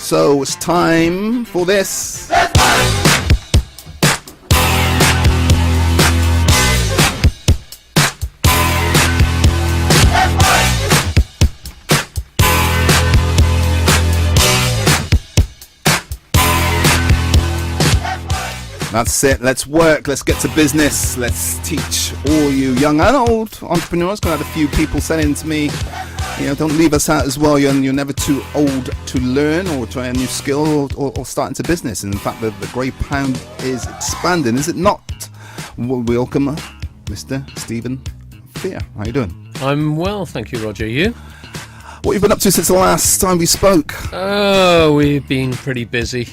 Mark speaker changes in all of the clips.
Speaker 1: So it's time for this. That's it. Let's work. Let's get to business. Let's teach all you young and old entrepreneurs. I've had a few people saying to me, don't leave us out as well. You're never too old to learn or try a new skill or start into business. And in fact, the grey pound is expanding, is it not? Welcome, Mr. Stephen Fear. How you doing?
Speaker 2: I'm well, thank you, Roger. You?
Speaker 1: What have you been up to since the last time we spoke?
Speaker 2: Oh, we've been pretty busy.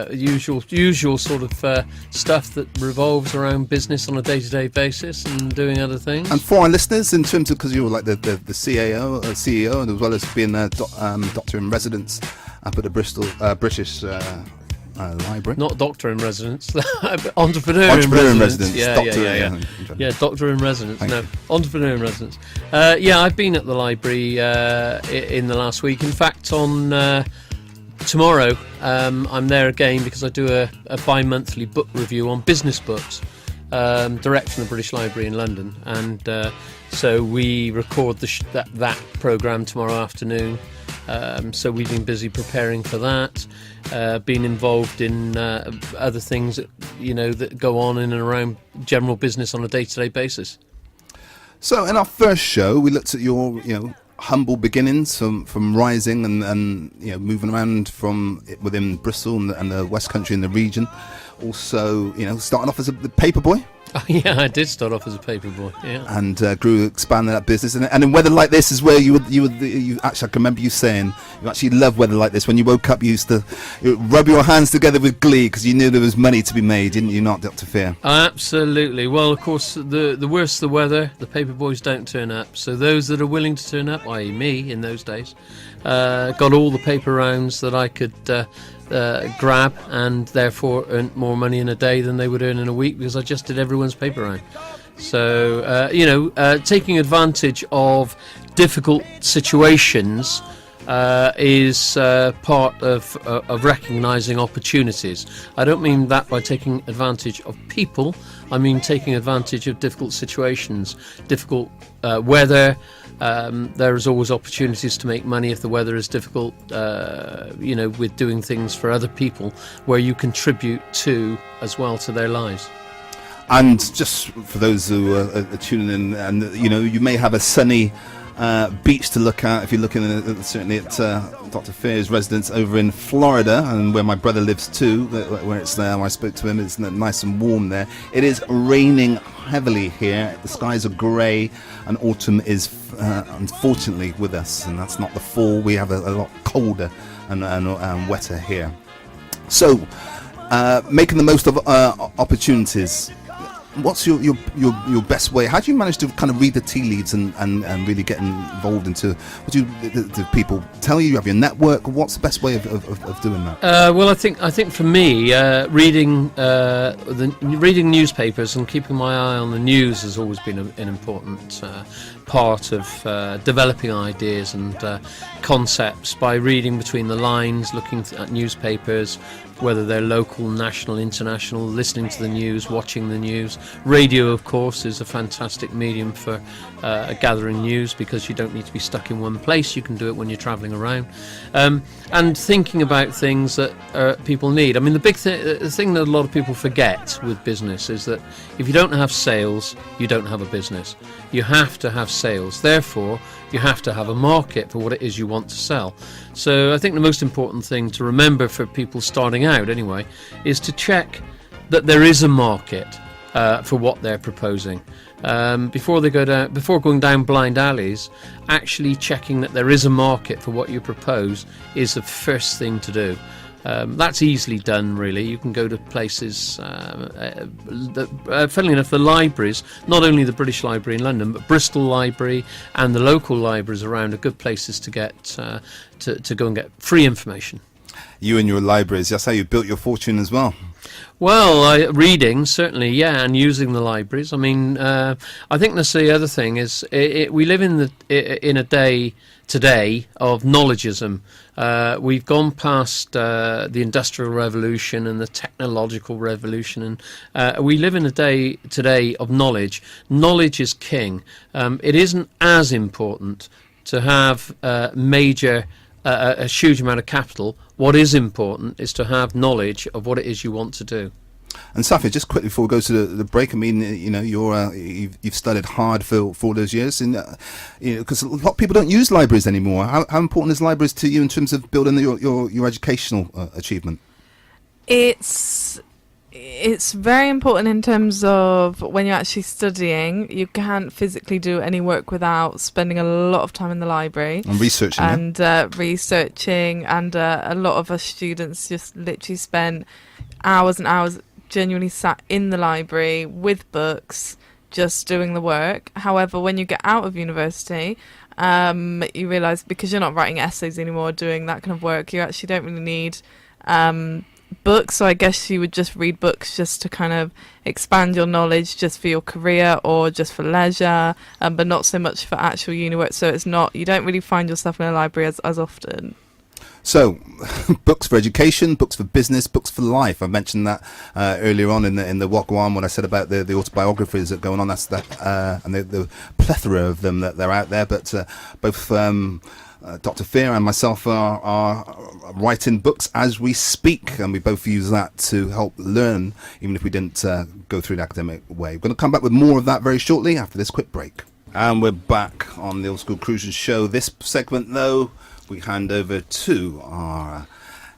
Speaker 2: Usual sort of stuff that revolves around business on a day-to-day basis and doing other things.
Speaker 1: And for our listeners, in terms of, because you were like the CEO, and as well as being a doctor in residence up at the Bristol British Library.
Speaker 2: Not doctor in residence, entrepreneur in residence. Yeah, doctor in residence. No, entrepreneur in residence. I've been at the library in the last week. In fact, on tomorrow, I'm there again because I do a bi-monthly book review on business books, direct from the British Library in London, and so we record that programme tomorrow afternoon. So we've been busy preparing for that, been involved in other things that go on in and around general business on a day-to-day basis.
Speaker 1: So in our first show, we looked at your humble beginnings from rising and moving around from within Bristol and the West Country and the region. Also, starting off as a paper boy.
Speaker 2: Oh, yeah, I did start off as a paper boy. Yeah,
Speaker 1: and expanded that business. And in weather like this is where you actually, I can remember you saying you actually love weather like this. When you woke up, you used to rub your hands together with glee because you knew there was money to be made, didn't you? Not Dr. Fear.
Speaker 2: Absolutely. Well, of course, the worse the weather, the paper boys don't turn up. So those that are willing to turn up, i.e. me in those days, got all the paper rounds that I could grab, and therefore earned more money in a day than they would earn in a week because I just did everyone's paper round. So taking advantage of difficult situations is part of recognising opportunities. I don't mean that by taking advantage of people. I mean taking advantage of difficult situations, difficult weather. There's always opportunities to make money if the weather is difficult, with doing things for other people where you contribute as well to their lives.
Speaker 1: And just for those who are tuning in, and you may have a sunny beach to look at if you're looking certainly at Dr. Fear's residence over in Florida, and where my brother lives too, where it's there. I spoke to him. It's nice and warm there. It is raining heavily here. The skies are grey, and autumn is unfortunately with us, and that's not the fall. We have a lot colder and wetter here. So making the most of opportunities. What's your best way? How do you manage to kind of read the tea leaves and really get involved into what do people tell you? You have your network. What's the best way of doing that?
Speaker 2: Well, I think for me, reading newspapers and keeping my eye on the news has always been an important part of developing ideas and concepts by reading between the lines, looking at newspapers, whether they're local, national, international, listening to the news, watching the news. Radio, of course, is a fantastic medium for gathering news because you don't need to be stuck in one place. You can do it when you're travelling around. And thinking about things that people need. I mean, the thing that a lot of people forget with business is that if you don't have sales, you don't have a business. You have to have sales. Therefore, you have to have a market for what it is you want to sell. So I think the most important thing to remember for people starting out anyway is to check that there is a market for what they're proposing. Before going down blind alleys, actually checking that there is a market for what you propose is the first thing to do. That's easily done, really. You can go to places, funnily enough, the libraries, not only the British Library in London, but Bristol Library and the local libraries around are good places to get to go and get free information.
Speaker 1: You and your libraries, that's how you built your fortune as well.
Speaker 2: Well, reading, certainly, yeah, and using the libraries. I mean, I think that's the other thing is we live in a day today of knowledgeism. We've gone past the Industrial Revolution and the technological revolution, and we live in a day today of knowledge. Knowledge is king. It isn't as important to have a huge amount of capital. What is important is to have knowledge of what it is you want to do.
Speaker 1: And Safi, just quickly before we go to the break, I mean, you know, you've studied hard for all those years, and you know, because a lot of people don't use libraries anymore. How important is libraries to you in terms of building your educational achievement?
Speaker 3: It's very important in terms of when you're actually studying. You can't physically do any work without spending a lot of time in the library
Speaker 1: And researching.
Speaker 3: researching, and a lot of us students just literally spent hours and hours genuinely sat in the library with books just doing the work. However, when you get out of university, you realise because you're not writing essays anymore, doing that kind of work, you actually don't really need books. So I guess you would just read books just to kind of expand your knowledge, just for your career or just for leisure, but not so much for actual uni work. So it's not, you don't really find yourself in a library as often.
Speaker 1: So, books for education, books for business, books for life. I mentioned that earlier on in the Wagwan when I said about the autobiographies that are going on. That's that, and the plethora of them that they're out there. But both Dr. Fear and myself are writing books as we speak, and we both use that to help learn, even if we didn't go through the academic way. We're going to come back with more of that very shortly after this quick break. And we're back on the Old School Cruisers show. This segment, though, we hand over to our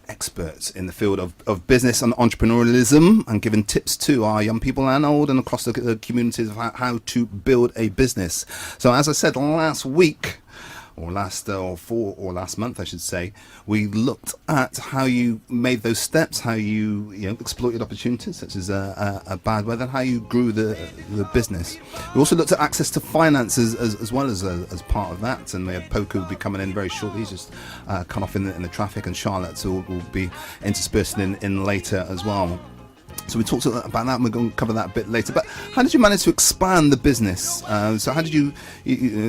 Speaker 1: experts in the field of business and entrepreneurialism, and giving tips to our young people and old and across the communities of how to build a business. So as I said last week, last month, I should say, we looked at how you made those steps, how you exploited opportunities such as a bad weather, how you grew the business. We also looked at access to finances as well as part of that, and we have Poku will be coming in very shortly. He's just come off in the traffic, and Charlotte will be interspersing in later as well. So we talked about that, and we're going to cover that a bit later. But how did you manage to expand the business? So how did you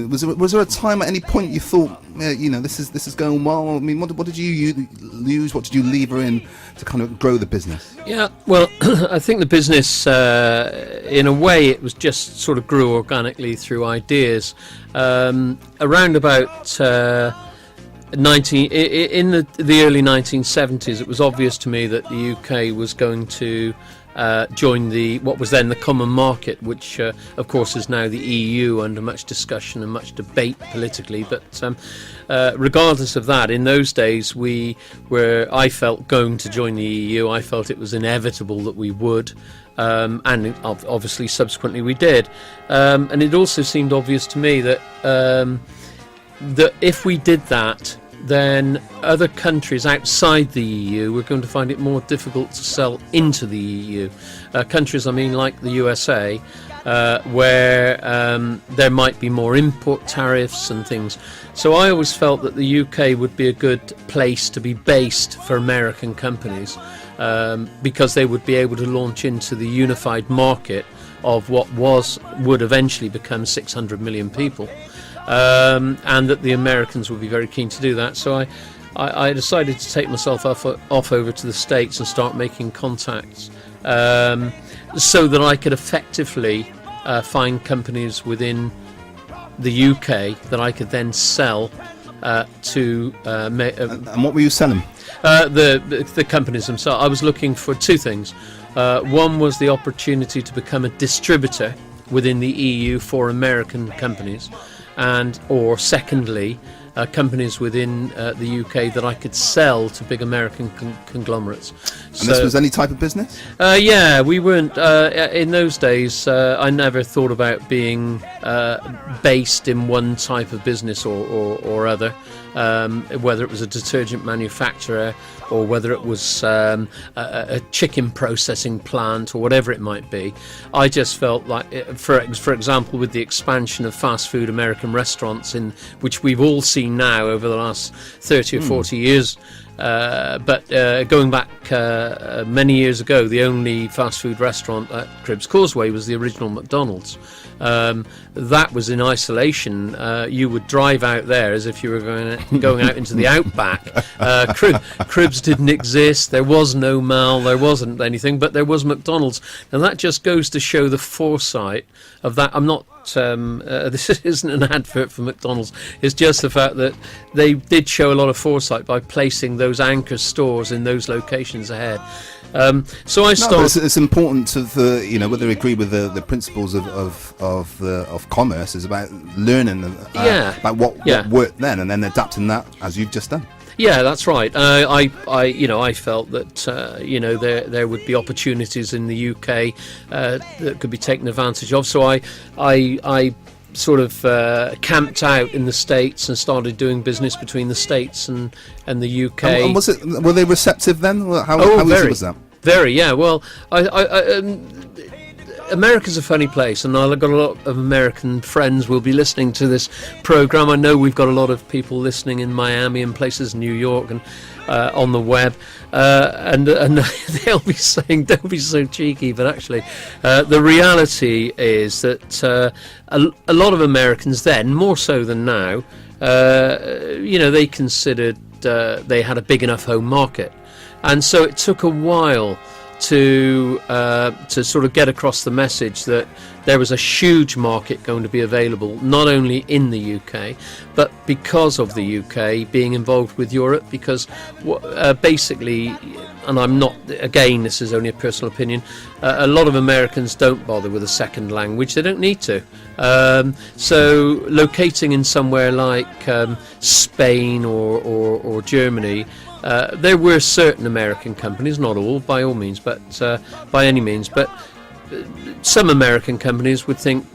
Speaker 1: was there a time at any point you thought, this is going well? I mean, what did you use? What did you lever in to kind of grow the business?
Speaker 2: Yeah, well, I think the business, in a way, it was just sort of grew organically through ideas. Around about in the early 1970s, it was obvious to me that the UK was going to join what was then the common market, which of course is now the EU, under much discussion and much debate politically. But regardless of that, in those days I felt going to join the EU. I felt it was inevitable that we would. And obviously subsequently we did. And it also seemed obvious to me that if we did that, then other countries outside the EU were going to find it more difficult to sell into the EU. Countries, I mean, like the USA, where there might be more import tariffs and things. So I always felt that the UK would be a good place to be based for American companies, because they would be able to launch into the unified market of what would eventually become 600 million people. And that the Americans would be very keen to do that. So I decided to take myself off over to the States and start making contacts, so that I could effectively find companies within the UK that I could then sell to.
Speaker 1: And what were you selling?
Speaker 2: The companies themselves. I was looking for two things. One was the opportunity to become a distributor within the EU for American companies. Or secondly, companies within the UK that I could sell to big American conglomerates.
Speaker 1: And this was any type of business?
Speaker 2: Yeah, we weren't in those days. I never thought about being based in one type of business or other, whether it was a detergent manufacturer or whether it was a chicken processing plant or whatever it might be. I just felt like, for example, with the expansion of fast food American restaurants, in which we've all seen now over the last 30 or 40 years, But going back many years ago, the only fast food restaurant at Cribbs Causeway was the original McDonald's. That was in isolation. You would drive out there as if you were going out into the outback. Cribbs didn't exist. There was no Mal. There wasn't anything, but there was McDonald's, and that just goes to show the foresight of that. I'm not. This isn't an advert for McDonald's. It's just the fact that they did show a lot of foresight by placing those anchor stores in those locations ahead. So I started.
Speaker 1: It's important to whether you agree with the principles of commerce is about learning about what worked then and then adapting that as you've just done.
Speaker 2: Yeah, that's right. I felt that there would be opportunities in the UK that could be taken advantage of. So I sort of camped out in the States and started doing business between the States and the UK.
Speaker 1: And were they receptive then? How easy was that?
Speaker 2: Very, yeah. Well, America's a funny place, and I've got a lot of American friends will be listening to this program. I know we've got a lot of people listening in Miami and places, New York, and on the web, and they'll be saying, "Don't be so cheeky." But actually, the reality is that a lot of Americans then, more so than now, they considered they had a big enough home market, and so it took a while to sort of get across the message that there was a huge market going to be available, not only in the UK, but because of the UK being involved with Europe, because basically, and I'm not, again, this is only a personal opinion, a lot of Americans don't bother with a second language. They don't need to. So locating in somewhere like Spain or Germany, there were certain American companies, not all, by all means, but by any means, but some American companies would think,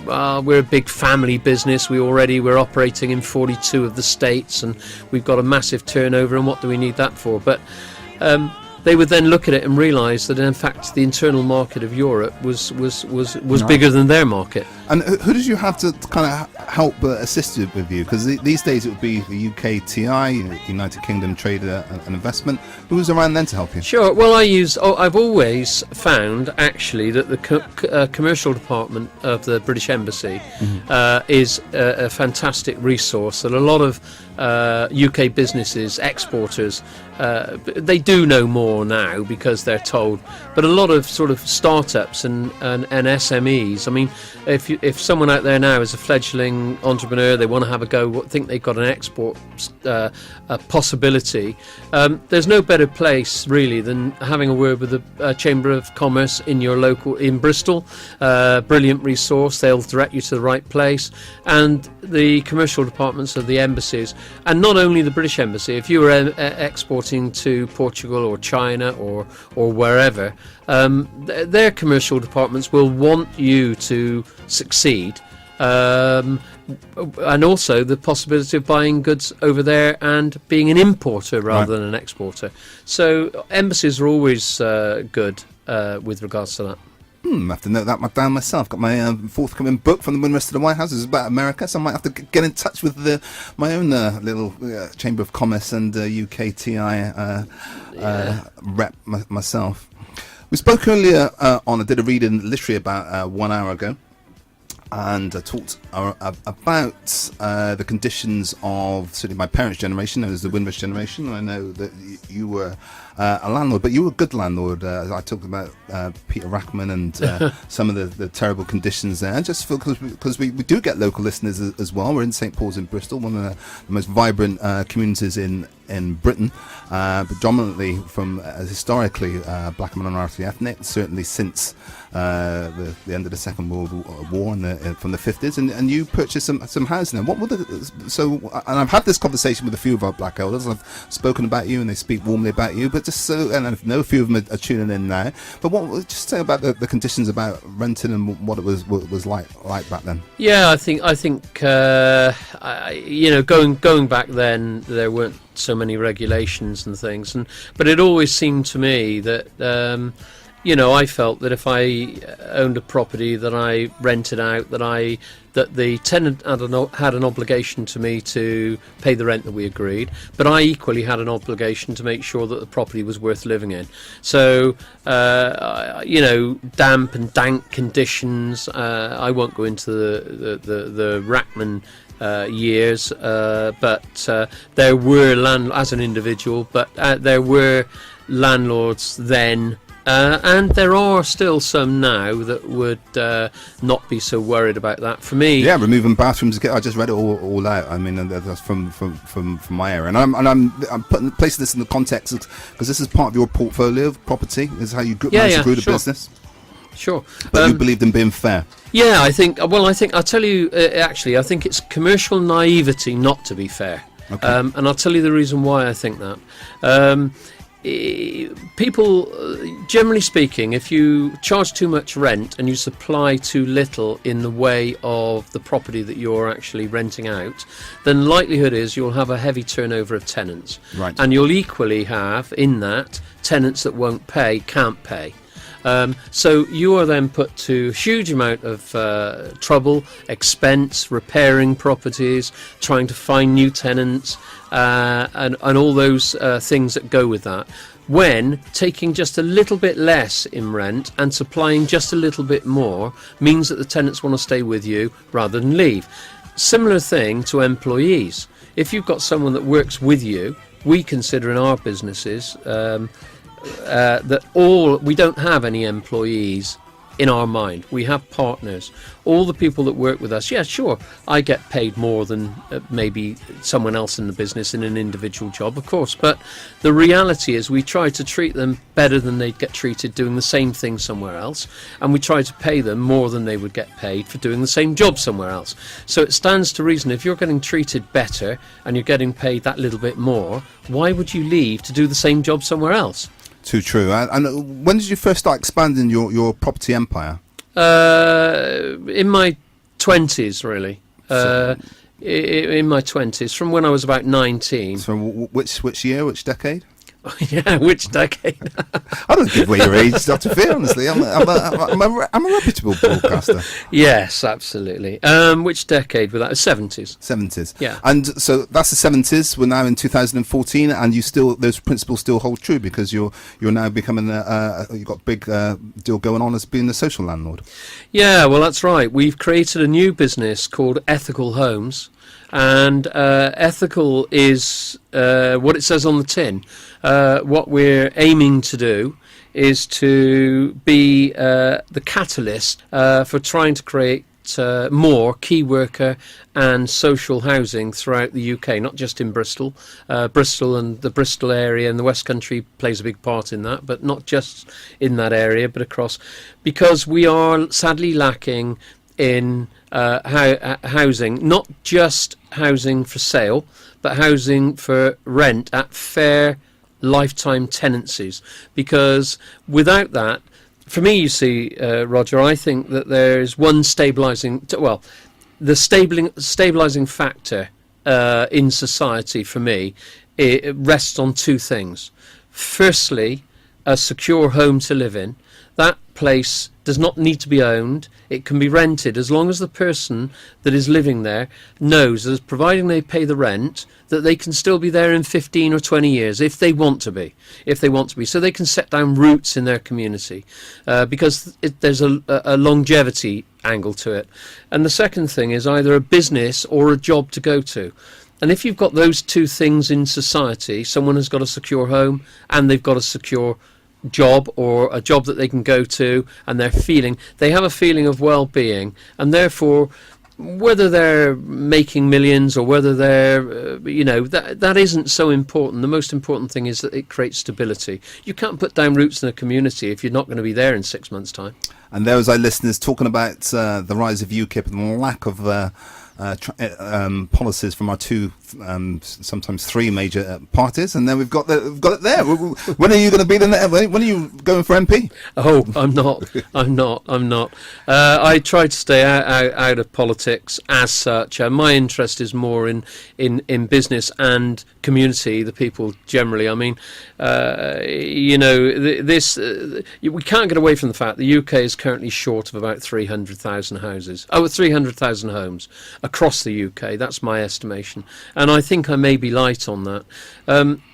Speaker 2: we're a big family business, we're operating in 42 of the states, and we've got a massive turnover, and what do we need that for? But they would then look at it and realise that in fact the internal market of Europe was bigger than their market.
Speaker 1: And who did you have to kind of help assist with you? Because these days it would be the UKTI, United Kingdom Trade and Investment. Who was around then to help you?
Speaker 2: Sure. Well, I've always found actually that the commercial department of the British Embassy is a fantastic resource. That a lot of UK businesses, exporters, they do know more now because they're told. But a lot of sort of startups and SMEs. I mean, if someone out there now is a fledgling entrepreneur, they want to have a go, think they've got an export possibility, there's no better place really than having a word with the Chamber of Commerce in Bristol. Brilliant resource. They'll direct you to the right place, and the commercial departments of the embassies, and not only the British Embassy. If you were exporting to Portugal or China or wherever, their commercial departments will want you to succeed, and also the possibility of buying goods over there and being an importer rather than an exporter. So embassies are always good with regards to that.
Speaker 1: I have to note that down myself. Got my forthcoming book from the Windrush to the White House. It's about America, so I might have to get in touch with my own little Chamber of Commerce and UKTI rep myself. We spoke earlier I did a reading literally about 1 hour ago, and I talked about the conditions of certainly my parents' generation, known as the Windrush generation. And I know that you were a landlord, but you were a good landlord. I talked about Peter Rackman and some of the terrible conditions there. And just because we do get local listeners as well. We're in St Paul's in Bristol, one of the most vibrant communities in Britain, predominantly from historically black and minority ethnic, certainly since the end of the Second World War from the 50s, and you purchased some housing there. And I've had this conversation with a few of our black elders. I've spoken about you, and they speak warmly about you. But and I know a few of them are tuning in now. But just say about the conditions about renting and what it was like back then. Yeah,
Speaker 2: I think going back then, there weren't so many regulations and things, but it always seemed to me that I felt that if I owned a property that I rented out, that the tenant had an obligation to me to pay the rent that we agreed, but I equally had an obligation to make sure that the property was worth living in. So, damp and dank conditions. I won't go into the Rackman years, but there were as an individual, but there were landlords then. And there are still some now that would not be so worried about that. For me,
Speaker 1: yeah, removing bathrooms. I just read it all out. I mean, that's from my area, and I'm placing this in the context because this is part of your portfolio of property. This is how you grew the business.
Speaker 2: Sure,
Speaker 1: but you believed in being fair.
Speaker 2: Yeah, I think I'll tell you. Actually, I think it's commercial naivety not to be fair. Okay. And I'll tell you the reason why I think that. People, generally speaking, if you charge too much rent and you supply too little in the way of the property that you're actually renting out, then likelihood is you'll have a heavy turnover of tenants.
Speaker 1: Right.
Speaker 2: And you'll equally have, in that, tenants that can't pay. So you are then put to a huge amount of trouble, expense, repairing properties, trying to find new tenants, and all those things that go with that. When taking just a little bit less in rent and supplying just a little bit more means that the tenants want to stay with you rather than leave. Similar thing to employees. If you've got someone that works with you, we consider in our businesses we don't have any employees in our mind. We have partners. All the people that work with us, yeah, sure, I get paid more than maybe someone else in the business in an individual job, of course, but the reality is we try to treat them better than they'd get treated doing the same thing somewhere else, and we try to pay them more than they would get paid for doing the same job somewhere else. So it stands to reason, if you're getting treated better and you're getting paid that little bit more, why would you leave to do the same job somewhere else?
Speaker 1: Too true. And when did you first start expanding your property empire?
Speaker 2: In my 20s, really. In my 20s, from when I was about 19.
Speaker 1: So which year, which decade?
Speaker 2: Yeah, which decade?
Speaker 1: I don't give away your age, Dr. Fear, honestly. I'm a reputable broadcaster.
Speaker 2: Yes, absolutely. Which decade was that? 70s.
Speaker 1: 70s.
Speaker 2: Yeah.
Speaker 1: And so that's the 70s. We're now in 2014, and those principles still hold true because you're now becoming you've got a big deal going on as being a social landlord. Yeah,
Speaker 2: well, that's right. We've created a new business called Ethical Homes. And ethical is what it says on the tin. What we're aiming to do is to be the catalyst for trying to create more key worker and social housing throughout the UK, not just in Bristol. Bristol and the Bristol area and the West Country plays a big part in that, but not just in that area, but across. Because we are sadly lacking in housing, not just housing for sale, but housing for rent at fair lifetime tenancies. Because without that, for me, you see, Roger, I think that there's one the stabilising factor in society for me, it rests on two things. Firstly, a secure home to live in. That place does not need to be owned. It can be rented as long as the person that is living there knows that, providing they pay the rent, that they can still be there in 15 or 20 years if they want to be. So they can set down roots in their community because there's a longevity angle to it. And the second thing is either a business or a job to go to. And if you've got those two things in society, someone has got a secure home and they've got a secure job or a job that they can go to, and they have a feeling of well-being, and therefore whether they're making millions or whether they're that isn't so important. The most important thing is that it creates stability. You can't put down roots in a community if you're not going to be there in 6 months' time.
Speaker 1: And there was our listeners talking about the rise of UKIP and the lack of policies from our two, sometimes three major parties, and then we've got it there. When are you going to be there? When are you going for MP?
Speaker 2: Oh, I'm not. I try to stay out of politics as such. My interest is more in business and community, the people generally. I mean, we can't get away from the fact the UK is currently short of about 300,000 houses. 300,000 homes across the UK. That's my estimation, and I think I may be light on that.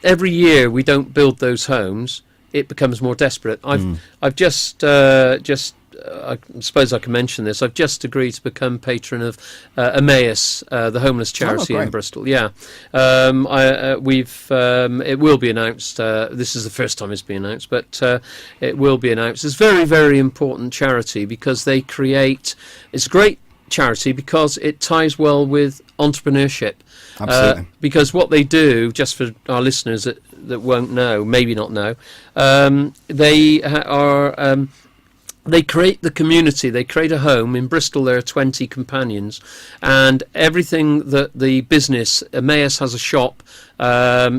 Speaker 2: Every year we don't build those homes, it becomes more desperate. I've just I suppose I can mention this. I've just agreed to become patron of Emmaus, the homeless charity in Bristol. Yeah, it will be announced. This is the first time it's been announced, but it will be announced. It's a very, very important charity because they create. It's a great charity because it ties well with entrepreneurship.
Speaker 1: Absolutely.
Speaker 2: Because what they do, just for our listeners that won't know, maybe not know, they create the community. They create a home. In Bristol, there are 20 companions, and everything that the business, Emmaus has a shop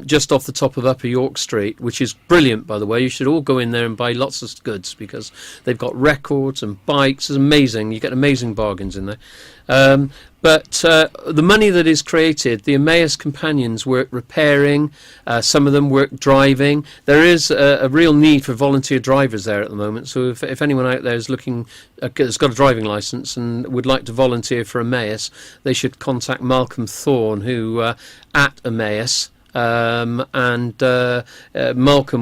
Speaker 2: just off the top of Upper York Street, which is brilliant, by the way. You should all go in there and buy lots of goods because they've got records and bikes. It's amazing. You get amazing bargains in there. But the money that is created, the Emmaus companions work repairing, some of them work driving. There is a real need for volunteer drivers there at the moment. So if anyone out there is looking, has got a driving licence and would like to volunteer for Emmaus, they should contact Malcolm Thorne, who at Emmaus. Malcolm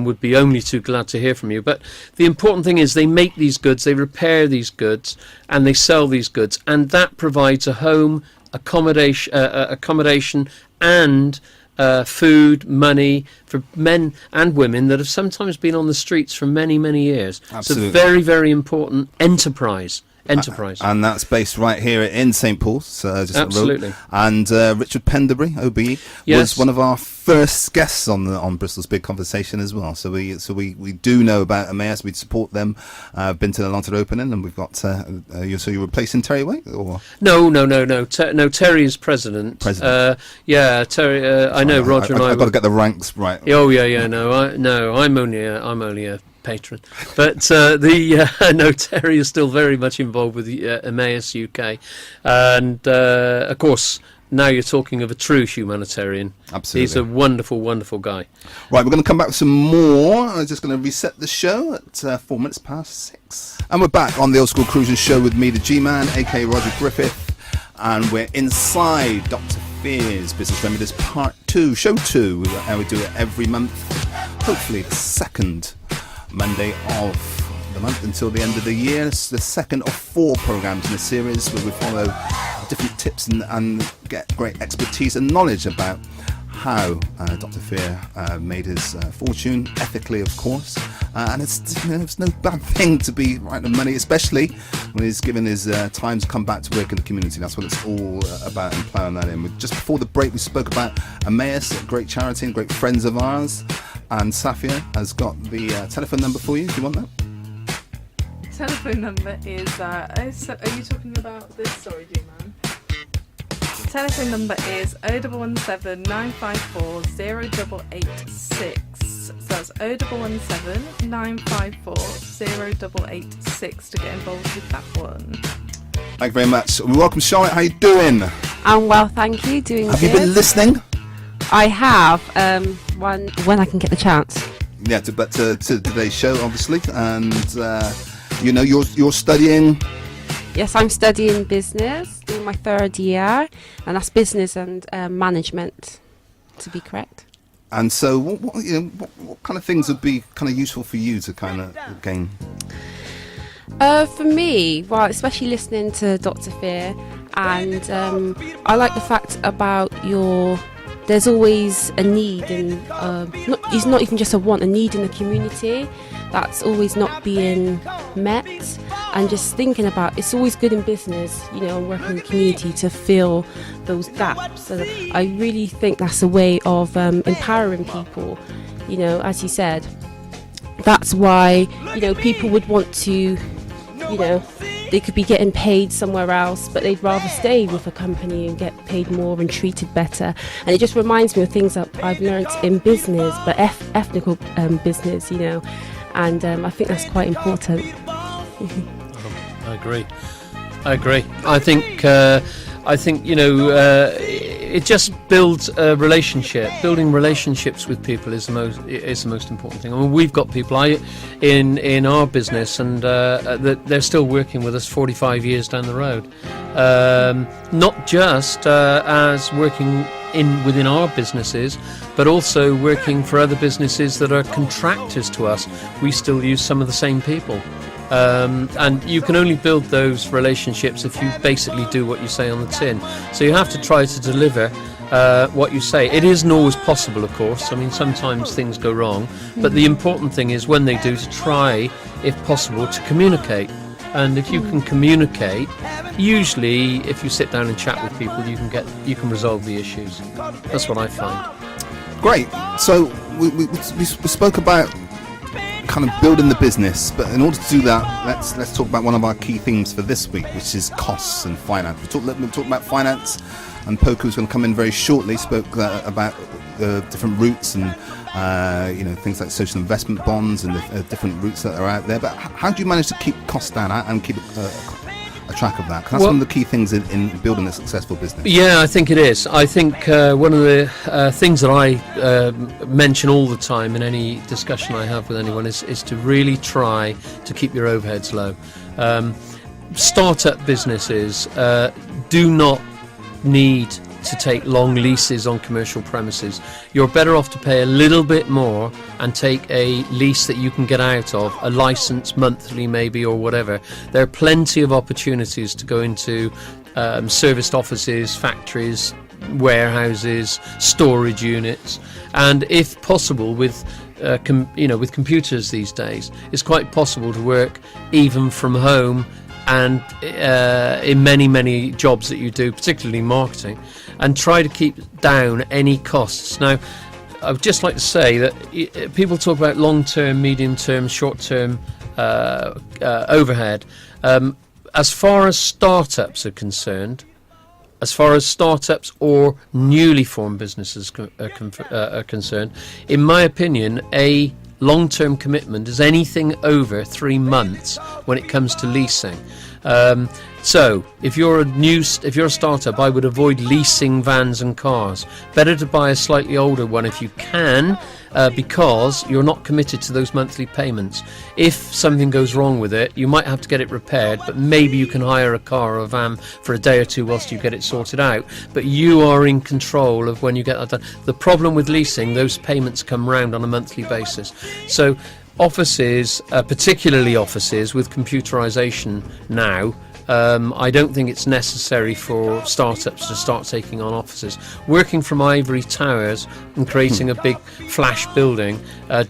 Speaker 2: would be only too glad to hear from you. But the important thing is they make these goods, they repair these goods, and they sell these goods, and that provides a home, accommodation, and food, money for men and women that have sometimes been on the streets for many, many years.
Speaker 1: Absolutely.
Speaker 2: It's a very, very important enterprise.
Speaker 1: And that's based right here in St Paul's, just
Speaker 2: absolutely.
Speaker 1: Up the road. And Richard Penderbury, OBE, was one of our first guests on Bristol's Big Conversation as well. So we do know about Emmaus. We support them. Been to the London opening, and we've got. You're replacing Terry Waite, or
Speaker 2: no. Terry is president. Yeah, Terry. I know Roger and I.
Speaker 1: I've got to get the ranks right.
Speaker 2: Oh yeah. No, I'm only a patron, but Terry is still very much involved with the Emmaus UK, and of course now you're talking of a true humanitarian.
Speaker 1: Absolutely,
Speaker 2: he's a wonderful, wonderful guy.
Speaker 1: Right, we're going to come back with some more. I'm just going to reset the show at 4 minutes past 6, and we're back on the Old School Cruising Show with me, the G-Man, aka Roger Griffith, and we're inside Dr. Fear's Business Remedies Part 2, Show 2, and we do it every month, hopefully the second Monday of the month until the end of the year. It's the second of 4 programs in the series where we follow different tips and get great expertise and knowledge about how Dr. Fear made his fortune, ethically of course, and it's no bad thing to be right on money, especially when he's given his time to come back to work in the community. That's what it's all about, and plowing that in. Just before the break we spoke about Emmaus, a great charity and great friends of ours, and Safia has got the telephone number for you if you want that.
Speaker 3: Telephone number is are you talking about this? Sorry, G-Man. Telephone number is 0117 954 0886. So that's 0117 954 0886 to get involved with that one.
Speaker 1: Thank you very much. Welcome, Charlotte. How you doing?
Speaker 4: I'm well, thank you. Doing
Speaker 1: Have
Speaker 4: good.
Speaker 1: you been listening?
Speaker 4: I have. When I can get the chance.
Speaker 1: Yeah, to today's show, obviously, and you're studying.
Speaker 4: Yes, I'm studying business, doing my 3rd year, and that's business and management, to be correct.
Speaker 1: And so, what kind of things would be kind of useful for you to kind of gain?
Speaker 4: For me, well, especially listening to Dr. Fear, and I like the fact about there's always a need, and it's not even just a want, a need in the community that's always not being met, and just thinking about it's always good in business, and working in the community to fill those gaps. So I really think that's a way of empowering people, as you said. That's why, people would want to, they could be getting paid somewhere else, but they'd rather stay with a company and get paid more and treated better. And it just reminds me of things that I've learnt in business, but ethnical business, you know, and I think that's quite important.
Speaker 2: I agree. I think you know, it just builds a relationship. Building relationships with people is the most important thing. I mean, we've got people in our business, and they're still working with us 45 years down the road. Not just as working within our businesses, but also working for other businesses that are contractors to us. We still use some of the same people. And you can only build those relationships if you basically do what you say on the tin. So you have to try to deliver what you say. It isn't always possible, of course. I mean, sometimes things go wrong, but the important thing is when they do, to try, if possible, to communicate. And if you can communicate, usually if you sit down and chat with people, you can resolve the issues. That's what I find.
Speaker 1: Great. So we spoke about kind of building the business, but in order to do that, let's talk about one of our key themes for this week, which is costs and finance. We'll talk about finance, and Poco's going to come in very shortly. Spoke about the different routes and things like social investment bonds and the different routes that are out there. But how do you manage to keep costs down and keep a track of that? 'Cause that's one of the key things in building a successful business.
Speaker 2: Yeah, I think it is. I think one of the things that I mention all the time in any discussion I have with anyone is to really try to keep your overheads low. Start-up businesses do not need to take long leases on commercial premises. You're better off to pay a little bit more and take a lease that you can get out of, a license monthly maybe or whatever. There are plenty of opportunities to go into serviced offices, factories, warehouses, storage units, and if possible with with computers these days, it's quite possible to work even from home, and in many jobs that you do, particularly marketing, and try to keep down any costs. Now, I would just like to say that people talk about long-term, medium-term, short-term overhead. As far as startups are concerned, as far as startups or newly formed businesses are concerned, in my opinion, a long-term commitment is anything over 3 months when it comes to leasing. So if you're a startup, I would avoid leasing vans and cars. Better to buy a slightly older one if you can, because you're not committed to those monthly payments. If something goes wrong with it, you might have to get it repaired, but maybe you can hire a car or a van for a day or two whilst you get it sorted out. But you are in control of when you get that done. The problem with leasing, those payments come round on a monthly basis. So offices, particularly offices with computerization now, I don't think it's necessary for startups to start taking on offices. Working from ivory towers and creating a big flash building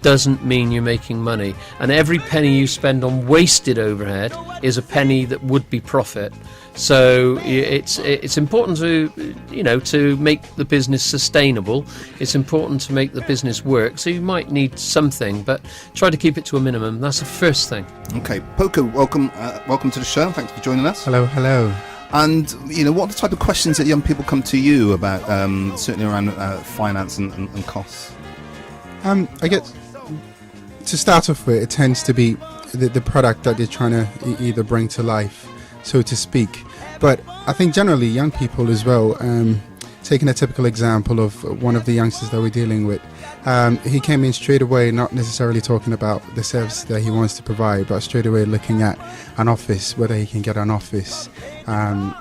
Speaker 2: doesn't mean you're making money. And every penny you spend on wasted overhead is a penny that would be profit. So it's important to make the business sustainable. It's important to make the business work. So you might need something, but try to keep it to a minimum. That's the first thing.
Speaker 1: Okay, Poco, welcome to the show. Thanks for joining us.
Speaker 5: Hello.
Speaker 1: And what are the type of questions that young people come to you about, certainly around finance and costs?
Speaker 5: I guess to start off with, it tends to be the product that they're trying to either bring to life, so to speak. But I think generally young people as well, taking a typical example of one of the youngsters that we're dealing with, he came in straight away not necessarily talking about the service that he wants to provide, but straight away looking at an office, whether he can get an office, and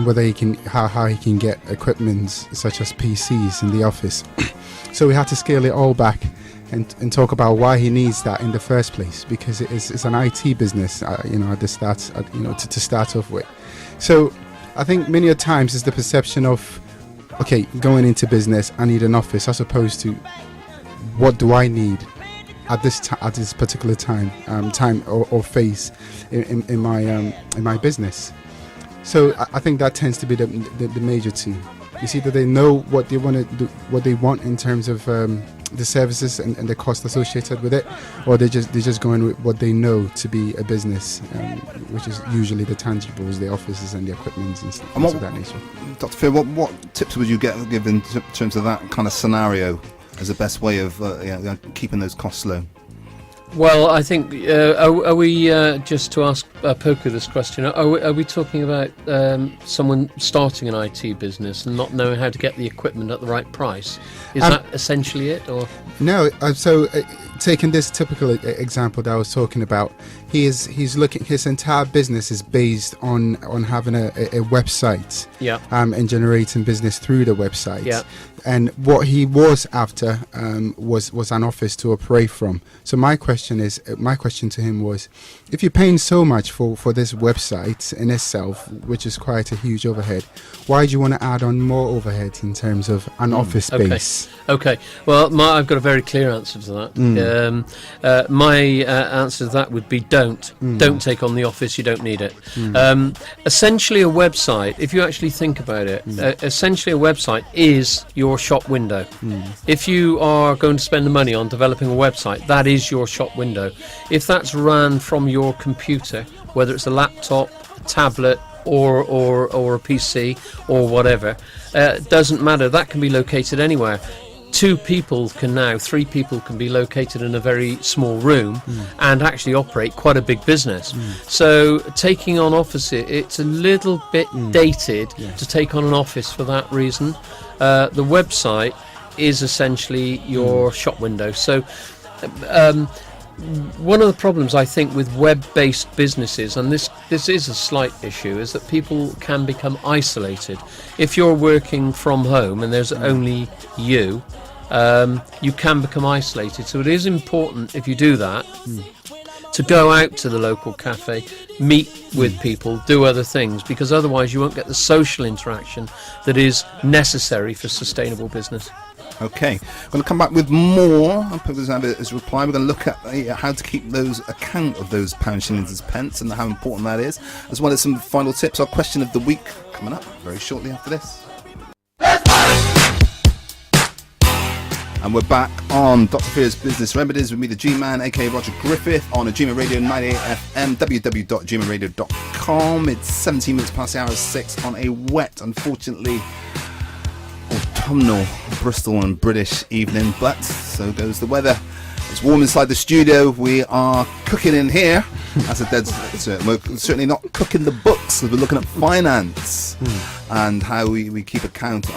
Speaker 5: whether he can how he can get equipment such as PCs in the office. So we had to scale it all back and talk about why he needs that in the first place, because it's an IT business, at the start, to start off with. So I think many a times it's the perception of, okay, going into business, I need an office, as opposed to what do I need at this particular time or phase in my business. So I think that tends to be the major two. You see that they know what they want to do, what they want in terms of the services and the cost associated with it, or they're just going with what they know to be a business, which is usually the tangibles, the offices and the equipment and things of that nature.
Speaker 1: Dr. Fear, what tips would you give in terms of that kind of scenario as the best way of keeping those costs low?
Speaker 2: Well, I think, are we, just to ask Poker this question, are we talking about someone starting an IT business and not knowing how to get the equipment at the right price? Is that essentially it? Or
Speaker 5: No, taking this typical example that I was talking about, he's looking, his entire business is based on having a website, and generating business through the website.
Speaker 2: Yeah.
Speaker 5: And what he was after was an office to operate from. So my question to him was, if you're paying so much for this website in itself, which is quite a huge overhead, why do you want to add on more overhead in terms of an office space?
Speaker 2: Okay. Well, I've got a very clear answer to that. My answer to that would be don't take on the office. You don't need it. Essentially, a website, if you actually think about it, essentially a website is your shop window. If you are going to spend the money on developing a website, that is your shop window. If that's ran from your computer, whether it's a laptop, a tablet, or a PC or whatever, doesn't matter. That can be located anywhere. 3 people can be located in a very small room and actually operate quite a big business. So taking on office, it's a little bit dated to take on an office for that reason. The website is essentially your shop window. So one of the problems I think with web-based businesses, and this is a slight issue, is that people can become isolated. If you're working from home and there's only you can become isolated. So it is important, if you do that, to go out to the local cafe, meet with people, do other things, because otherwise you won't get the social interaction that is necessary for sustainable business.
Speaker 1: Okay, I'm going to come back with more. I'll put this as a reply. We're going to look at how to keep account of those pounds, shillings and pence, and how important that is, as well as some final tips. Our question of the week coming up very shortly after this. And we're back on Dr. Fear's Business Remedies with me, the G-Man, aka Roger Griffith, on Ujima Radio 98 FM, www.ujimaradio.com. It's 17 minutes past the hour 6 on a wet, unfortunately, autumnal Bristol and British evening, but so goes the weather. It's warm inside the studio. We are cooking in here. That's a dead certain. We're certainly not cooking the books, because we're looking at finance and how we keep account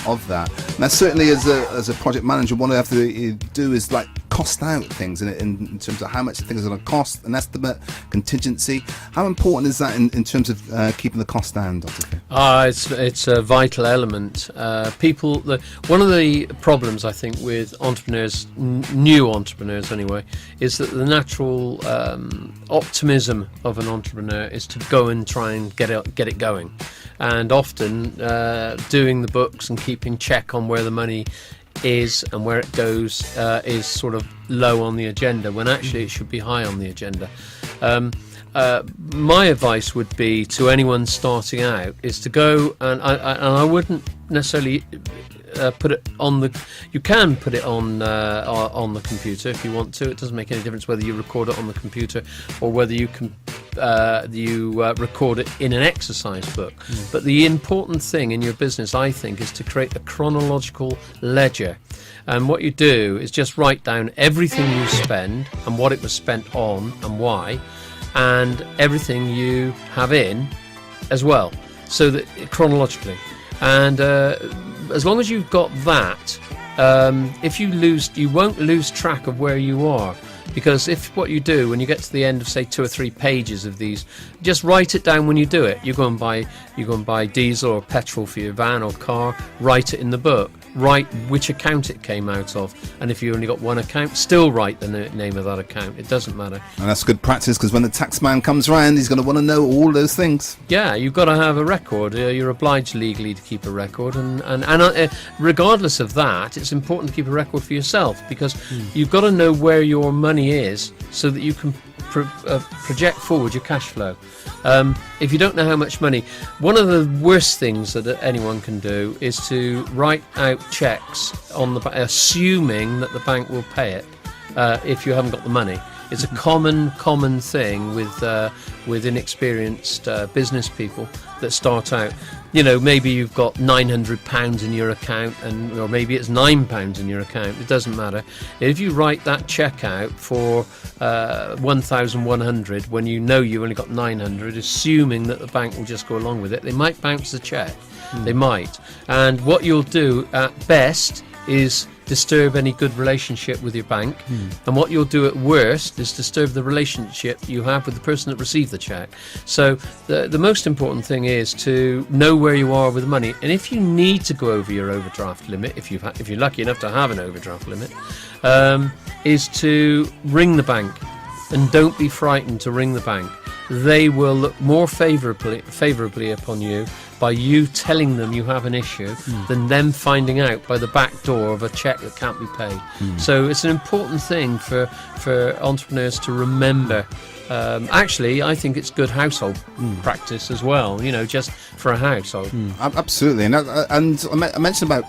Speaker 1: of that. Now, certainly as a project manager, what I have to do is like cost out things in terms of how much things are going to cost, an estimate, contingency. How important is that in terms of keeping the cost down, Dr. Finn?
Speaker 2: It's a vital element. One of the problems I think with entrepreneurs, new entrepreneurs anyway, is that the natural optimism of an entrepreneur is to go and try and get it going, and often doing the books and keeping check on where the money is and where it goes is sort of low on the agenda, when actually it should be high on the agenda. My advice would be to anyone starting out is to go, and I wouldn't necessarily put it on the. You can put it on the computer if you want to. It doesn't make any difference whether you record it on the computer or whether you can record it in an exercise book. But the important thing in your business, I think, is to create a chronological ledger. And what you do is just write down everything you spend and what it was spent on and why, and everything you have in as well, so that chronologically. And as long as you've got that, if you lose, you won't lose track of where you are. Because if what you do when you get to the end of, say, 2 or 3 pages of these, just write it down when you do it. You go and buy diesel or petrol for your van or car, write it in the book. Write which account it came out of, and if you only got one account, still write the name of that account. It doesn't matter. And
Speaker 1: that's good practice, because when the tax man comes round, he's going to want to know all those things.
Speaker 2: Yeah, you've got to have a record. You're obliged legally to keep a record, and regardless of that, it's important to keep a record for yourself, because you've got to know where your money is so that you can project forward your cash flow. If you don't know how much money, one of the worst things that anyone can do is to write out checks on assuming that the bank will pay it if you haven't got the money. It's a common thing with inexperienced business people that start out. You know, maybe you've got £900 in your account, or maybe it's £9 in your account. It doesn't matter. If you write that check out for 1,100 when you know you only got 900, assuming that the bank will just go along with it, they might bounce the check. They might. And what you'll do at best is disturb any good relationship with your bank, and what you'll do at worst is disturb the relationship you have with the person that received the check. So the most important thing is to know where you are with the money, and if you need to go over your overdraft limit, if you're lucky enough to have an overdraft limit, is to ring the bank, and don't be frightened to ring the bank. They will look more favourably upon you by you telling them you have an issue than them finding out by the back door of a cheque that can't be paid. So it's an important thing for entrepreneurs to remember. Actually, I think it's good household practice as well, you know, just for a household.
Speaker 1: Absolutely. And I mentioned about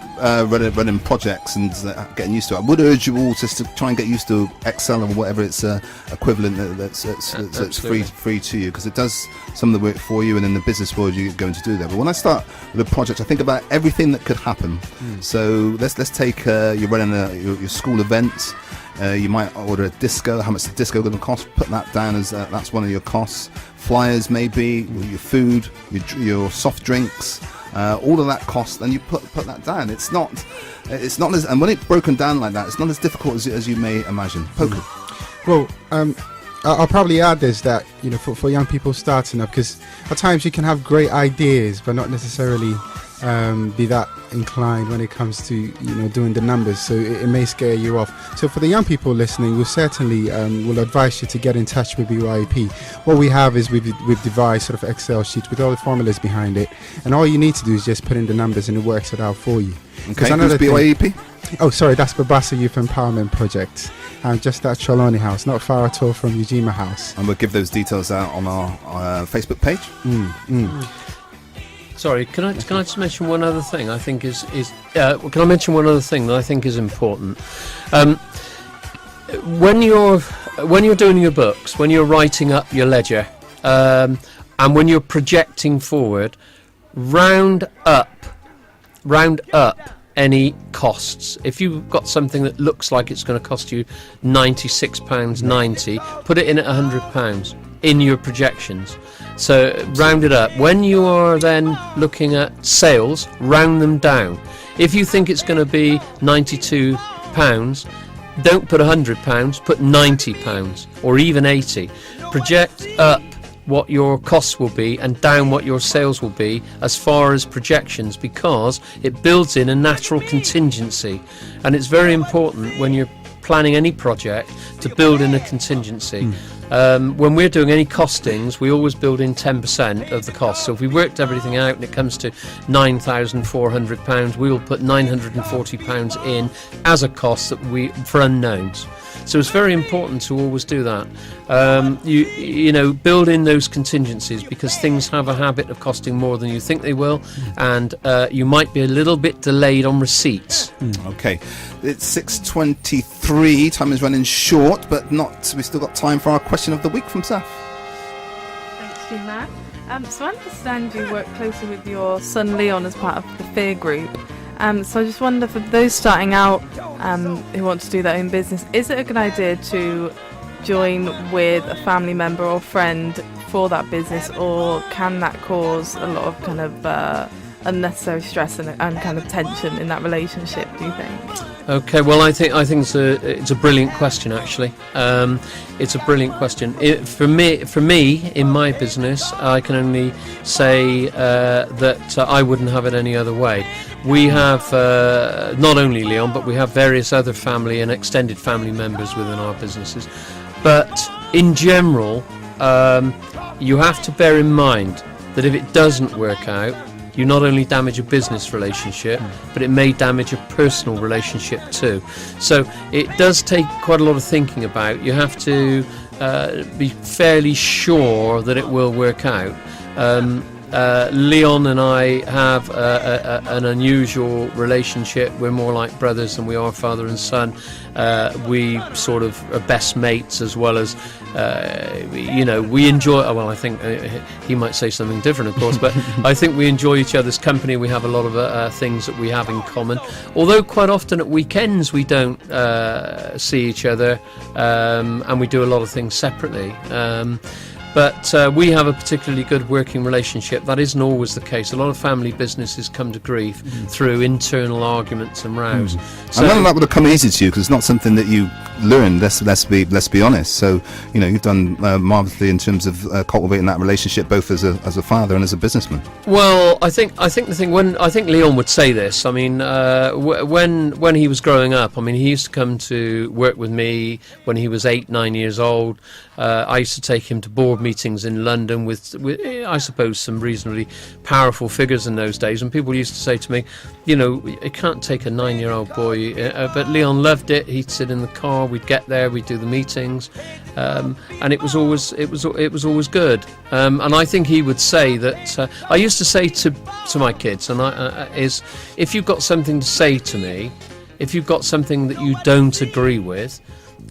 Speaker 1: running projects and getting used to it. I would urge you all just to try and get used to Excel or whatever its equivalent that's free to you, because it does some of the work for you, and in the business world you're going to do that. But when I start with a project, I think about everything that could happen. So let's take you're running your school event. You might order a disco. How much is the disco going to cost? Put that down as that's one of your costs. Flyers, maybe your food, your soft drinks, all of that cost, and you put that down. It's not as, and when it's broken down like that, it's not as difficult as you may imagine. Poker.
Speaker 5: Well, I'll probably add this, that, you know, for young people starting up, because at times you can have great ideas but not necessarily be that inclined when it comes to, you know, doing the numbers, so it may scare you off. So for the young people listening, we certainly will advise you to get in touch with BYEP. What we have is we've devised sort of Excel sheets with all the formulas behind it, and all you need to do is just put in the numbers and it works it out for you.
Speaker 1: Okay, who's BYEP?
Speaker 5: Oh, sorry, that's Babasa Youth Empowerment Project. Just at Trelawney House, not far at all from Ujima House.
Speaker 1: And we'll give those details out on our Facebook page.
Speaker 2: Sorry, can I just mention one other thing? I think can I mention one other thing that I think is important? When you're doing your books, when you're writing up your ledger, and when you're projecting forward, round up any costs. If you've got something that looks like it's going to cost you £96.90, put it in at £100 in your projections. So round it up. When you are then looking at sales, round them down. If you think it's going to be £92, don't put £100, put £90 or even 80. Project up what your costs will be and down what your sales will be as far as projections, because it builds in a natural contingency, and it's very important when you're planning any project to build in a contingency. When we're doing any costings, we always build in 10% of the cost. So if we worked everything out and it comes to £9,400, we will put £940 in as a cost for unknowns. So it's very important to always do that. You know, build in those contingencies, because things have a habit of costing more than you think they will, and you might be a little bit delayed on receipts.
Speaker 1: Okay, it's 6:23. Time is running short, but we've still got time for our question of the week from Seth.
Speaker 3: Thanks, G-Man. So I understand you work closely with your son Leon as part of the Fear Group. So I just wonder, for those starting out who want to do their own business, is it a good idea to join with a family member or friend for that business, or can that cause a lot of kind of unnecessary stress and kind of tension in that relationship, do you think?
Speaker 2: Okay, well, I think it's a brilliant question, actually. It's a brilliant question. For me, in my business, I can only say that I wouldn't have it any other way. We have not only Leon, but we have various other family and extended family members within our businesses. But in general, you have to bear in mind that if it doesn't work out, you not only damage a business relationship, but it may damage a personal relationship too. So it does take quite a lot of thinking about. You have to be fairly sure that it will work out. Leon and I have an unusual relationship. We're more like brothers than we are father and son. We sort of are best mates, as well as we enjoy. Well, I think he might say something different, of course, but I think we enjoy each other's company. We have a lot of things that we have in common. Although quite often at weekends we don't see each other, and we do a lot of things separately. But we have a particularly good working relationship. That isn't always the case. A lot of family businesses come to grief through internal arguments and rows.
Speaker 1: So, and none of that would have come easy to you, because it's not something that you learned. Let's be honest. So you've done marvelously in terms of cultivating that relationship, both as a father and as a businessman.
Speaker 2: Well, I think the thing, when I think Leon would say this. I mean, when he was growing up, I mean, he used to come to work with me when he was 8-9 years old. I used to take him to board meetings in London with I suppose some reasonably powerful figures in those days, and people used to say to me, you can't take a 9-year-old boy, but Leon loved it. He'd sit in the car, we'd get there, we'd do the meetings, and it was always good. And I think he would say that I used to say to my kids, and is if you've got something to say to me, if you've got something that you don't agree with,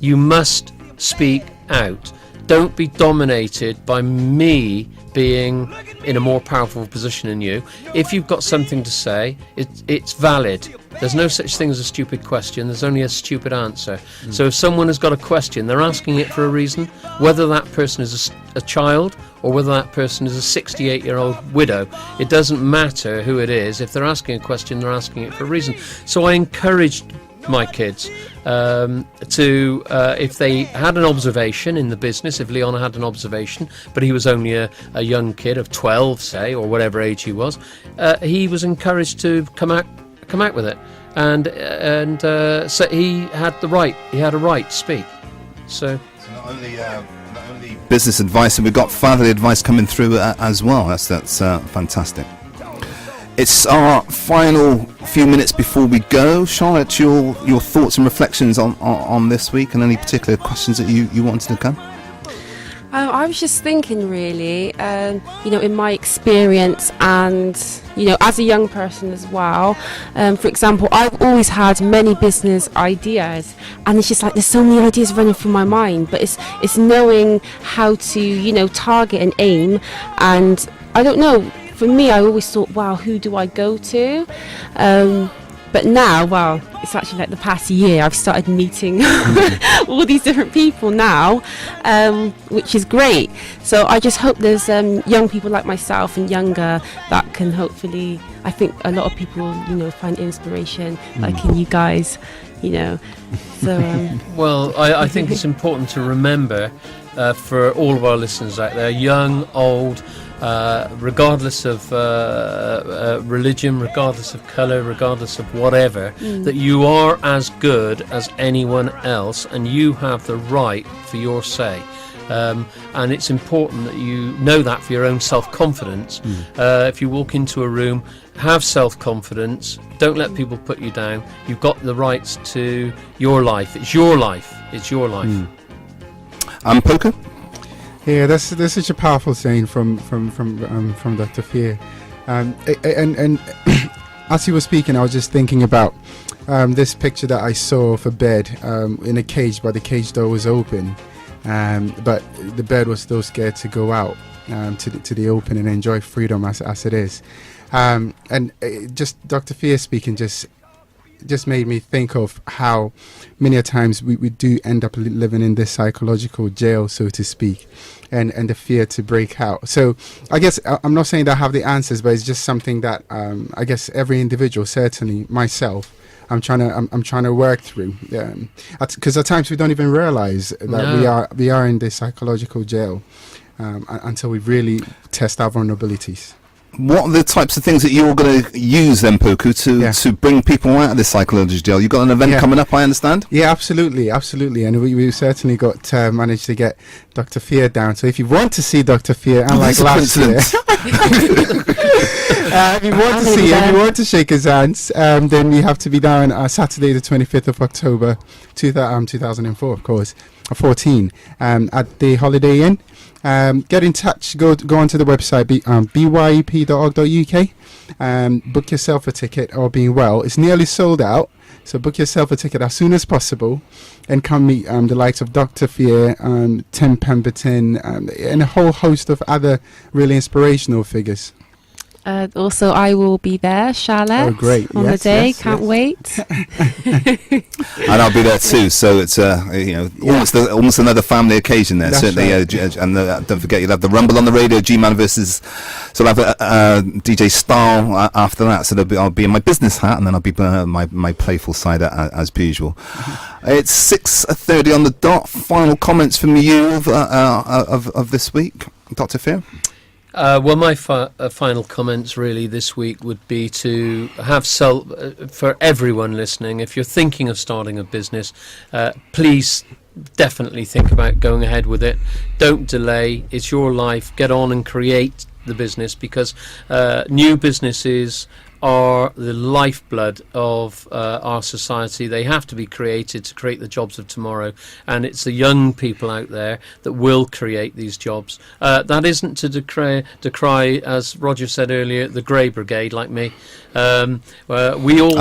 Speaker 2: you must speak out. Don't be dominated by me being in a more powerful position than you. If you've got something to say, it's valid. There's no such thing as a stupid question. There's only a stupid answer. So if someone has got a question, they're asking it for a reason, whether that person is a child or whether that person is a 68-year-old widow. It doesn't matter who it is. If they're asking a question, they're asking it for a reason. So I encouraged my kids to if they had an observation in the business, if Leon had an observation, but he was only a young kid of 12, say, or whatever age he was encouraged to come out with it, and so he had a right to speak. So
Speaker 1: not only business advice, and we've got fatherly advice coming through as well. That's fantastic. It's our final few minutes before we go. Charlotte, your thoughts and reflections on this week, and any particular questions that you wanted to come?
Speaker 4: I was just thinking, really, in my experience, and as a young person as well. For example, I've always had many business ideas, and it's just like there's so many ideas running through my mind. But it's knowing how to target and aim, and I don't know. For me, I always thought, wow, who do I go to? But now, well, it's actually like the past year I've started meeting all these different people now, which is great. So I just hope there's young people like myself and younger that can hopefully, I think a lot of people, find inspiration, like in you guys, So,
Speaker 2: well, I think it's important to remember for all of our listeners out there, young, old, regardless of religion, regardless of colour, regardless of whatever, that you are as good as anyone else, and you have the right for your say. And it's important that you know that for your own self-confidence. If you walk into a room, have self-confidence. Don't let people put you down. You've got the rights to your life. It's your life. It's your life.
Speaker 1: Poker?
Speaker 5: Yeah, that's such a powerful saying from Dr. Fear, and as he was speaking, I was just thinking about this picture that I saw of a bird in a cage, but the cage door was open, but the bird was still scared to go out to the open and enjoy freedom as it is, and just Dr. Fear speaking just made me think of how many a times we do end up living in this psychological jail, so to speak, and the fear to break out. So I guess I'm not saying that I have the answers, but it's just something that I guess every individual, certainly myself, I'm trying to work through, because at times we don't even realize that we are in this psychological jail until we really test our vulnerabilities.
Speaker 1: What are the types of things that you're going to use then, Poku, to bring people out of this psychology jail? You've got an event coming up, I understand?
Speaker 5: Yeah, absolutely. And we've certainly got managed to get Dr. Fear down. So if you want to see Dr. Fear, unlike last year, if you want to shake his hands, then you have to be down Saturday the 25th of October 2004, of course, 14, at the Holiday Inn. Get in touch, go onto the website, byep.org.uk, book yourself a ticket, or being well, it's nearly sold out, so book yourself a ticket as soon as possible and come meet the likes of Dr. Fear, Tim Pemberton, and a whole host of other really inspirational figures.
Speaker 4: Also, I will be there, Charlotte, on the day. Can't wait.
Speaker 1: And I'll be there too. So it's almost another family occasion there. That's certainly, right. And don't forget, you'll have the Rumble on the radio, G-Man versus. So I'll have DJ Style after that. So I'll be in my business hat, and then I'll be my playful side as per usual. It's 6:30 on the dot. Final comments from you of this week, Dr. Fear.
Speaker 2: Well, my final comments really this week would be to have for everyone listening, if you're thinking of starting a business, please definitely think about going ahead with it. Don't delay. It's your life. Get on and create the business, because new businesses are the lifeblood of our society. They have to be created to create the jobs of tomorrow, and it's the young people out there that will create these jobs. That isn't to decry, as Roger said earlier, the grey brigade like me. We all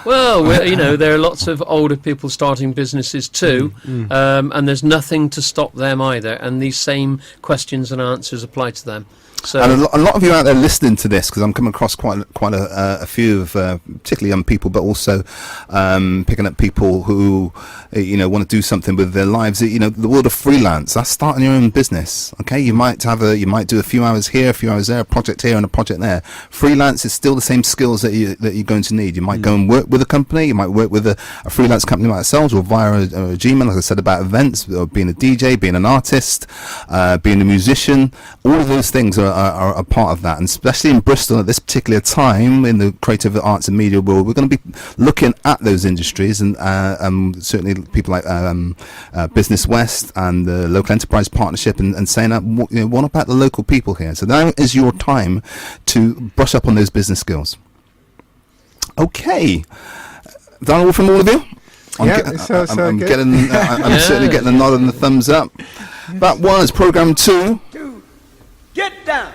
Speaker 2: there are lots of older people starting businesses too, and there's nothing to stop them either, and these same questions and answers apply to them. So,
Speaker 1: and a lot of you out there listening to this, because I'm coming across quite a few of particularly young people, but also picking up people who want to do something with their lives. The world of freelance, that's starting your own business. Okay, you might do a few hours here, a few hours there, a project here and a project there. Freelance is still the same skills that you're going to need. You might go and work with a company. You might work with a freelance company like ourselves, or via a G-Man, like I said about events, or being a DJ, being an artist, being a musician. All of those things are a part of that, and especially in Bristol at this particular time in the creative arts and media world, we're going to be looking at those industries, and certainly people like Business West and the Local Enterprise Partnership, and saying that what about the local people here? So now is your time to brush up on those business skills. Okay, is that all from all of you? I'm certainly getting a nod and the thumbs up. That was program 2.
Speaker 6: Get down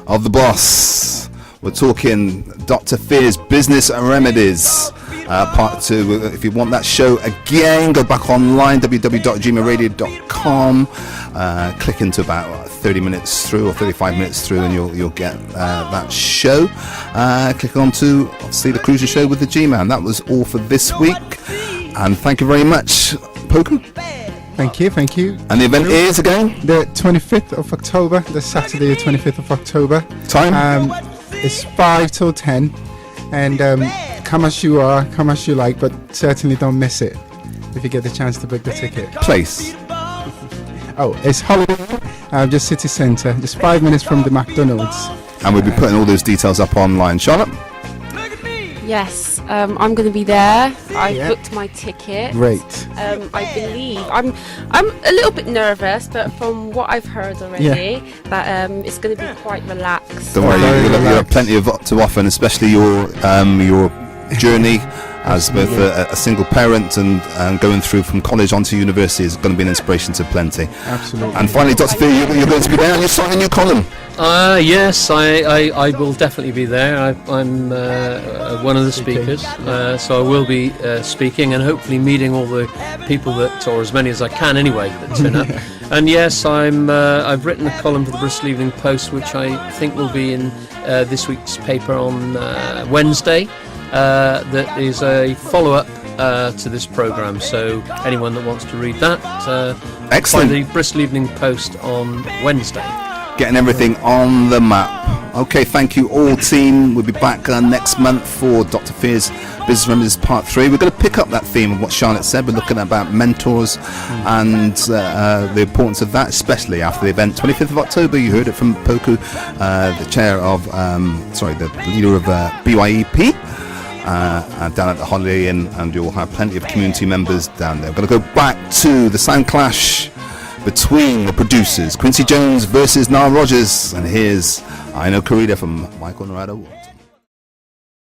Speaker 1: of The Boss. We're talking Dr. Fear's Business Remedies, part 2. If you want that show again, go back online, www.ujimaradio.com, click into about 30 minutes through or 35 minutes through, and you'll get that show. Click on to obviously the Cruiser Show with the G-Man. That was all for this week, and thank you very much, Poku.
Speaker 5: Thank you.
Speaker 1: And the event is again?
Speaker 5: The 25th of October, the Saturday the 25th of October.
Speaker 1: Time?
Speaker 5: It's 5 till 10. And come as you are, come as you like, but certainly don't miss it if you get the chance to book the ticket.
Speaker 1: Place?
Speaker 5: It's Holiday Inn, just city centre, just 5 minutes from the McDonald's.
Speaker 1: And we'll be putting all those details up online. Charlotte?
Speaker 4: Yes, I'm going to be there. I booked my ticket.
Speaker 5: Great.
Speaker 4: I believe I'm a little bit nervous, but from what I've heard already, that it's going to be quite relaxed.
Speaker 1: Don't worry, you'll have plenty to offer, and especially your journey as both a single parent and going through from college onto university is going to be an inspiration to plenty.
Speaker 5: Absolutely.
Speaker 1: And finally, Dr. Fear, you're going to be there and you're starting a new column.
Speaker 2: Yes, I will definitely be there. I'm one of the speakers, so I will be speaking and hopefully meeting all the people or as many as I can anyway, that turn up. And yes, I've written a column for the Bristol Evening Post, which I think will be in this week's paper on Wednesday. That is a follow-up to this programme, so anyone that wants to read that,
Speaker 1: excellent.
Speaker 2: Find the Bristol Evening Post on Wednesday.
Speaker 1: Getting everything on the map. Okay, thank you all, team. We'll be back next month for Dr. Fear's Business Remedies Part 3. We're going to pick up that theme of what Charlotte said. We're looking about mentors and the importance of that, especially after the event. 25th of October, you heard it from Poku, the chair of, the leader of BYEP. Down at the Holiday Inn, and you'll have plenty of community members down there. We're going to go back to the sound clash between the producers, Quincy Jones versus Nile Rodgers, and here's I Know Corrida from Michael Norado.